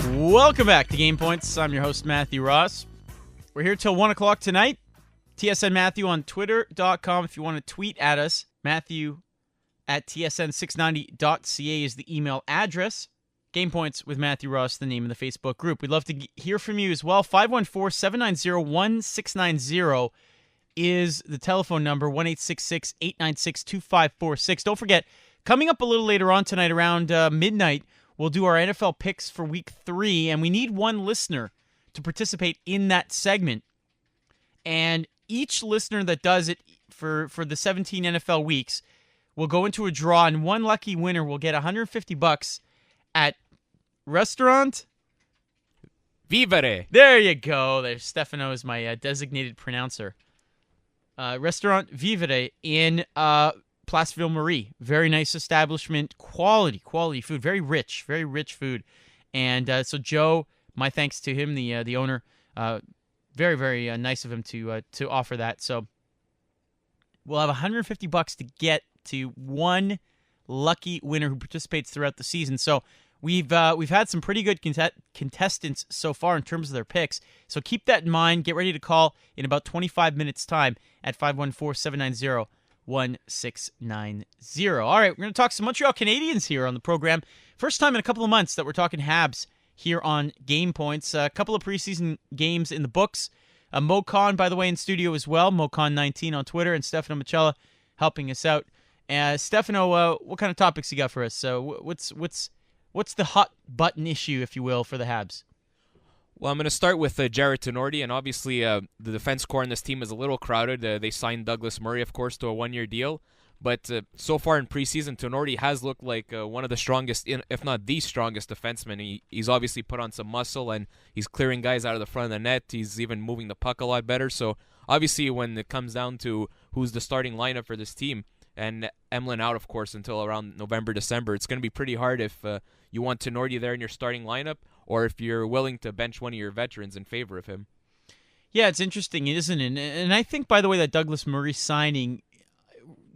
Welcome back to Game Points. I'm your host, Matthew Ross. We're here till 1 o'clock tonight. TSN Matthew on Twitter.com if you want to tweet at us. Matthew at TSN690.ca is the email address. Game Points with Matthew Ross, the name of the Facebook group. We'd love to hear from you as well. 514-790-1690 is the telephone number, 1-866-896-2546. Don't forget, coming up a little later on tonight around midnight, we'll do our NFL picks for Week 3, and we need one listener to participate in that segment. And each listener that does it for the 17 NFL weeks will go into a draw, and one lucky winner will get $150 at Restaurant Vivere. There you go. There's Stefano is my designated pronouncer. Restaurant Vivere in Place Ville Marie. Very nice establishment. Quality food. Very rich food. And so Joe, my thanks to him, the owner. Very, very nice of him to offer that. So we'll have $150 to get to one lucky winner who participates throughout the season. So we've had some pretty good contestants so far in terms of their picks. So keep that in mind. Get ready to call in about 25 minutes' time at 514-790-1690. All right, we're going to talk some Montreal Canadiens here on the program. First time in a couple of months that we're talking Habs here on Game Points. A couple of preseason games in the books. Mo Khan, by the way, in studio as well. MoKhan19 on Twitter, and Stefano Mocella helping us out. Stefano, what kind of topics you got for us? So what's the hot button issue, if you will, for the Habs? Well, I'm going to start with Jarred Tinordi, and obviously the defense core in this team is a little crowded. They signed Douglas Murray, of course, to a one-year deal. But so far in preseason, Tinordi has looked like one of the strongest, if not the strongest defenseman. He's obviously put on some muscle, and he's clearing guys out of the front of the net. He's even moving the puck a lot better. So obviously when it comes down to who's the starting lineup for this team, and Emlyn out, of course, until around November, December, it's going to be pretty hard if you want Tinordi there in your starting lineup, or if you're willing to bench one of your veterans in favor of him. Yeah, it's interesting, isn't it? And I think, by the way, that Douglas Murray signing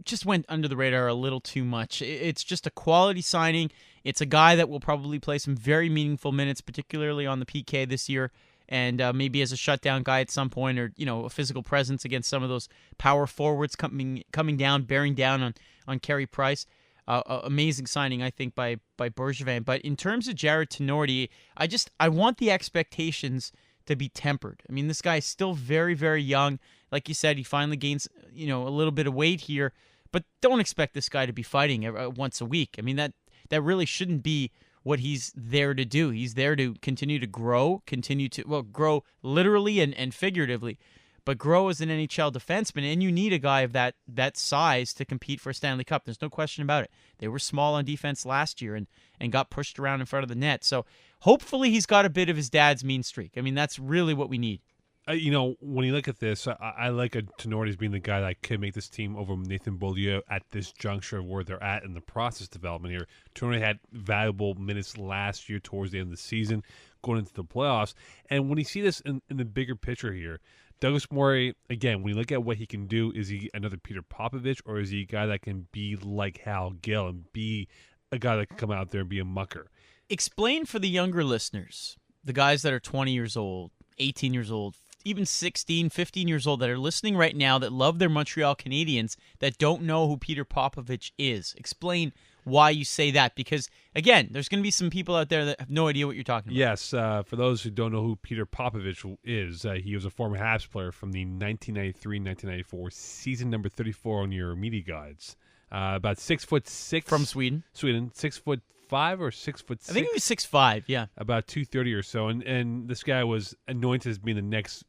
just went under the radar a little too much. It's just a quality signing. It's a guy that will probably play some very meaningful minutes, particularly on the PK this year, and maybe as a shutdown guy at some point, or a physical presence against some of those power forwards coming down, bearing down on Carey Price. Amazing signing, I think, by Bergevin. But in terms of Jarred Tinordi, I want the expectations to be tempered. I mean, this guy is still very, very young. Like you said, he finally gains a little bit of weight here, but don't expect this guy to be fighting once a week. I mean, that really shouldn't be what he's there to do. He's there to continue to grow, grow literally and figuratively, but grow as an NHL defenseman, and you need a guy of that size to compete for a Stanley Cup. There's no question about it. They were small on defense last year and got pushed around in front of the net. So hopefully he's got a bit of his dad's mean streak. I mean, that's really what we need. When you look at this, I like Tinordi as being the guy that could make this team over Nathan Beaulieu at this juncture of where they're at in the process development here. Tinordi had valuable minutes last year towards the end of the season, going into the playoffs. And when you see this in the bigger picture here, Douglas Murray, again, when you look at what he can do, is he another Peter Popovich, or is he a guy that can be like Hal Gill and be a guy that can come out there and be a mucker? Explain for the younger listeners, the guys that are 20 years old, 18 years old, even 16, 15 years old that are listening right now that love their Montreal Canadiens that don't know who Peter Popovich is. Explain why you say that, because, again, there's going to be some people out there that have no idea what you're talking about. Yes, for those who don't know who Peter Popovich is, he was a former Habs player from the 1993-1994 season, number 34 on your media guides. About 6'6" from Sweden. 6'5" or 6'6". I think he was 6'5", yeah. About 230 or so, and this guy was anointed as being the next,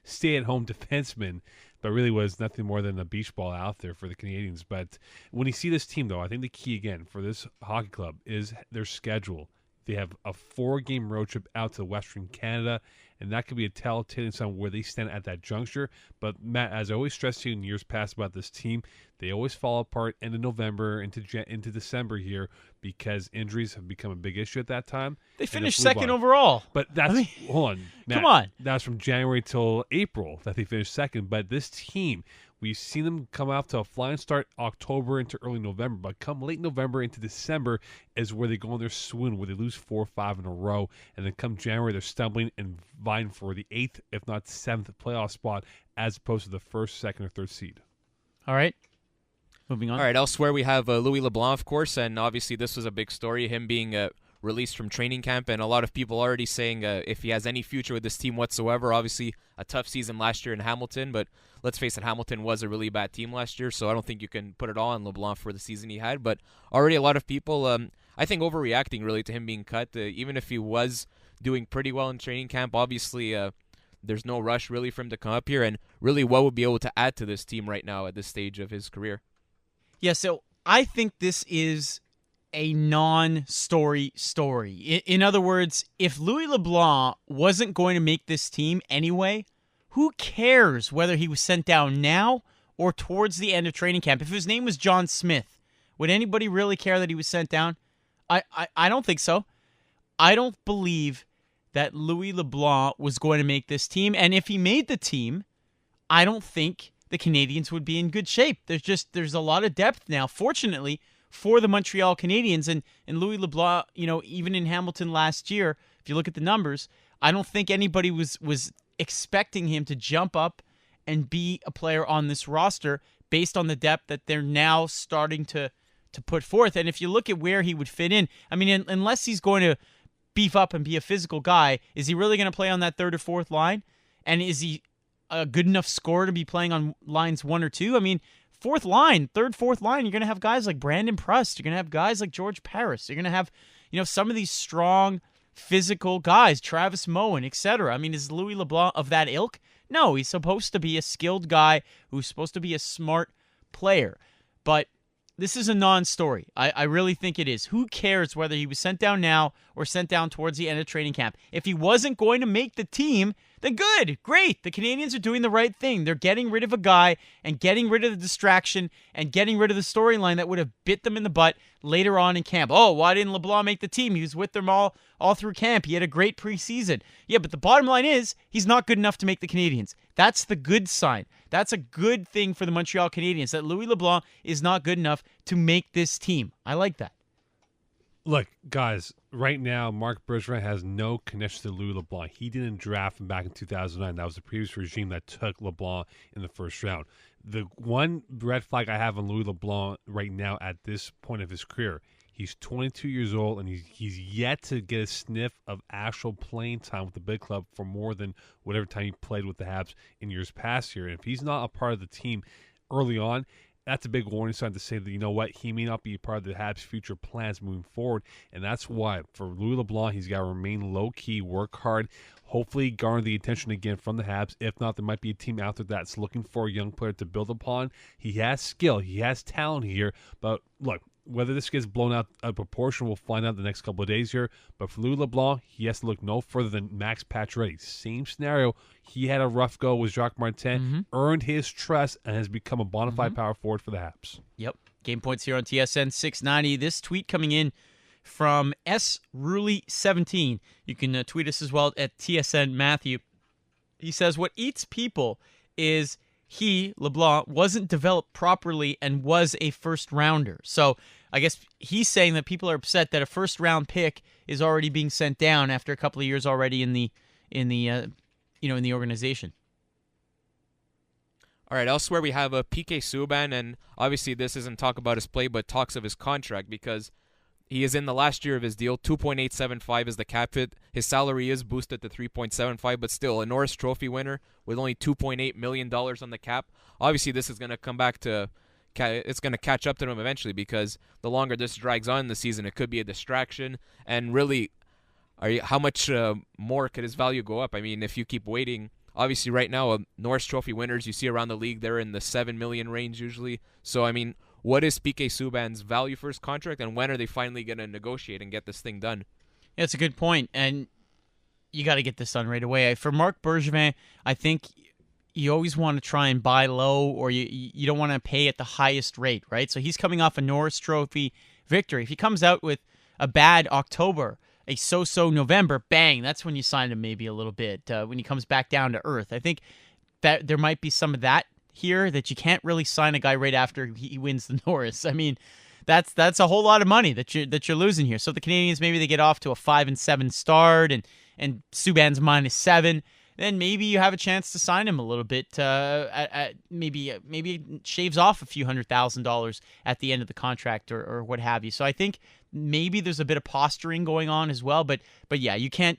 stay-at-home defenseman, but really was nothing more than a beach ball out there for the Canadiens. But when you see this team, though, I think the key, again, for this hockey club is their schedule. They have a 4-game road trip out to Western Canada, and that could be a telltale sign where they stand at that juncture. But, Matt, as I always stressed to you in years past about this team, They always fall apart end of November into December here because injuries have become a big issue at that time. They and finished flew second by. overall. But that's hold on, Matt, come on. That's from January till April that they finished second. But this team, we've seen them come out to a flying start October into early November, but come late November into December is where they go on their swoon, where they lose 4 or 5 in a row, and then come January they're stumbling and vying for the 8th, if not 7th playoff spot, as opposed to the 1st, 2nd, or 3rd seed. All right. Moving on. All right, elsewhere we have Louis LeBlanc, of course, and obviously this was a big story, him being released from training camp, and a lot of people already saying if he has any future with this team whatsoever. Obviously, a tough season last year in Hamilton, but let's face it, Hamilton was a really bad team last year, so I don't think you can put it all on LeBlanc for the season he had. But already a lot of people, I think, overreacting really to him being cut, even if he was doing pretty well in training camp. Obviously, there's no rush really for him to come up here, and really what would be able to add to this team right now at this stage of his career. Yeah, so I think this is a non-story story. In other words, if Louis LeBlanc wasn't going to make this team anyway, who cares whether he was sent down now or towards the end of training camp? If his name was John Smith, would anybody really care that he was sent down? I don't think so. I don't believe that Louis LeBlanc was going to make this team, and if he made the team, I don't think the Canadiens would be in good shape. There's a lot of depth now, fortunately, for the Montreal Canadiens, and Louis LeBlanc, even in Hamilton last year, if you look at the numbers, I don't think anybody was expecting him to jump up and be a player on this roster based on the depth that they're now starting to put forth. And if you look at where he would fit in, I mean, unless he's going to beef up and be a physical guy, is he really going to play on that third or fourth line? And is he a good enough scorer to be playing on lines 1 or 2? I mean, fourth line, third, fourth line, you're going to have guys like Brandon Prust. You're going to have guys like George Paris. You're going to have, some of these strong physical guys, Travis Moen, etc. I mean, is Louis LeBlanc of that ilk? No, he's supposed to be a skilled guy who's supposed to be a smart player. But this is a non-story. I really think it is. Who cares whether he was sent down now or sent down towards the end of training camp? If he wasn't going to make the team, then good, great. The Canadiens are doing the right thing. They're getting rid of a guy and getting rid of the distraction and getting rid of the storyline that would have bit them in the butt later on in camp. Oh, why didn't LeBlanc make the team? He was with them all through camp. He had a great preseason. Yeah, but the bottom line is he's not good enough to make the Canadiens. That's the good sign. That's a good thing for the Montreal Canadiens, that Louis LeBlanc is not good enough to make this team. I like that. Look, guys, right now, Marc Bergevin has no connection to Louis LeBlanc. He didn't draft him back in 2009. That was the previous regime that took LeBlanc in the first round. The one red flag I have on Louis LeBlanc right now at this point of his career, he's 22 years old, and he's yet to get a sniff of actual playing time with the big club for more than whatever time he played with the Habs in years past here. And if he's not a part of the team early on, that's a big warning sign to say that, he may not be a part of the Habs' future plans moving forward. And that's why, for Louis LeBlanc, he's got to remain low-key, work hard, hopefully garner the attention again from the Habs. If not, there might be a team out there that's looking for a young player to build upon. He has skill. He has talent here. But, look, whether this gets blown out of proportion, we'll find out the next couple of days here. But for Louis LeBlanc, he has to look no further than Max Pacioretty. Same scenario. He had a rough go with Jacques Martin, earned his trust, and has become a bona fide power forward for the Habs. Yep. Game points here on TSN 690. This tweet coming in from sruley17. You can tweet us as well at TSN Matthew. He says, what eats people is he, LeBlanc, wasn't developed properly and was a first-rounder. So I guess he's saying that people are upset that a first-round pick is already being sent down after a couple of years already in the organization. All right, elsewhere we have PK Subban, and obviously this isn't talk about his play, but talks of his contract, because he is in the last year of his deal. 2.875 is the cap hit. His salary is boosted to 3.75, but still a Norris Trophy winner with only $2.8 million on the cap. Obviously, this is going to come back to it's going to catch up to him eventually, because the longer this drags on in the season, it could be a distraction. And really, how much more could his value go up? I mean, if you keep waiting, obviously right now, Norris Trophy winners you see around the league, they're in the $7 million range usually. So, I mean, what is PK Subban's value for his contract, and when are they finally going to negotiate and get this thing done? Yeah, it's a good point, and you got to get this done right away. For Marc Bergevin, I think you always want to try and buy low, or you don't want to pay at the highest rate, right? So he's coming off a Norris Trophy victory. If he comes out with a bad October, a so-so November, bang, that's when you sign him maybe a little bit, when he comes back down to earth. I think that there might be some of that here, that you can't really sign a guy right after he wins the Norris. I mean, that's a whole lot of money that you're losing here. So the Canadiens, maybe they get off to a 5-7 start, and Subban's -7. Then maybe you have a chance to sign him a little bit. Maybe it shaves off a few $100,000 at the end of the contract, or what have you. So I think maybe there's a bit of posturing going on as well. But yeah, you can't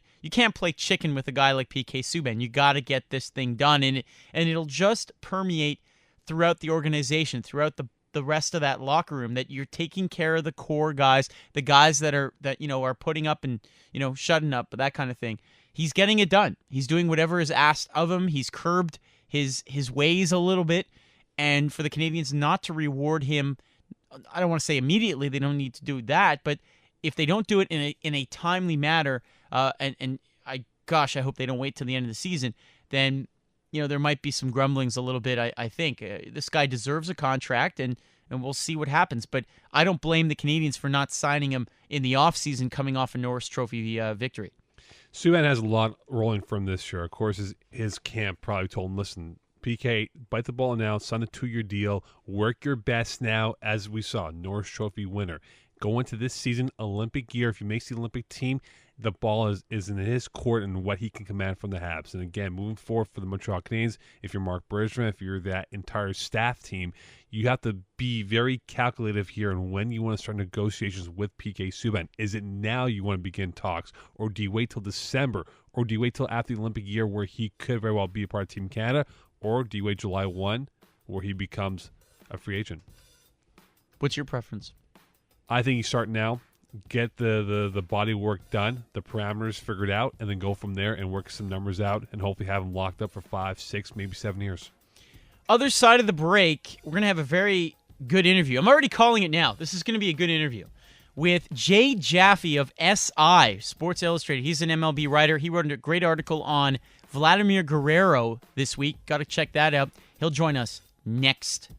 play chicken with a guy like PK Subban. You got to get this thing done, and it'll just permeate throughout the organization, throughout the rest of that locker room, that you're taking care of the core guys, the guys that are putting up and shutting up, that kind of thing. He's getting it done. He's doing whatever is asked of him. He's curbed his ways a little bit, and for the Canadiens not to reward him, I don't want to say immediately. They don't need to do that, but if they don't do it in a timely manner, and I hope they don't wait till the end of the season, then there might be some grumblings a little bit. I think this guy deserves a contract, and we'll see what happens. But I don't blame the Canadiens for not signing him in the offseason, coming off a Norris Trophy victory. Subban has a lot rolling from this year. Of course, his camp probably told him, listen, PK, bite the ball now, sign a 2-year deal, work your best now, as we saw, Norris Trophy winner. Go into this season, Olympic year. If he makes the Olympic team, the ball is in his court and what he can command from the Habs. And again, moving forward for the Montreal Canadiens, if you're Marc Bergevin, if you're that entire staff team, you have to be very calculative here on when you want to start negotiations with PK Subban. Is it now you want to begin talks, or do you wait till December, or do you wait till after the Olympic year where he could very well be a part of Team Canada, or do you wait July 1 where he becomes a free agent? What's your preference? I think you start now. Get the body work done, the parameters figured out, and then go from there and work some numbers out and hopefully have them locked up for 5, 6, maybe 7 years. Other side of the break, we're going to have a very good interview. I'm already calling it now. This is going to be a good interview with Jay Jaffe of SI, Sports Illustrated. He's an MLB writer. He wrote a great article on Vladimir Guerrero this week. Got to check that out. He'll join us next.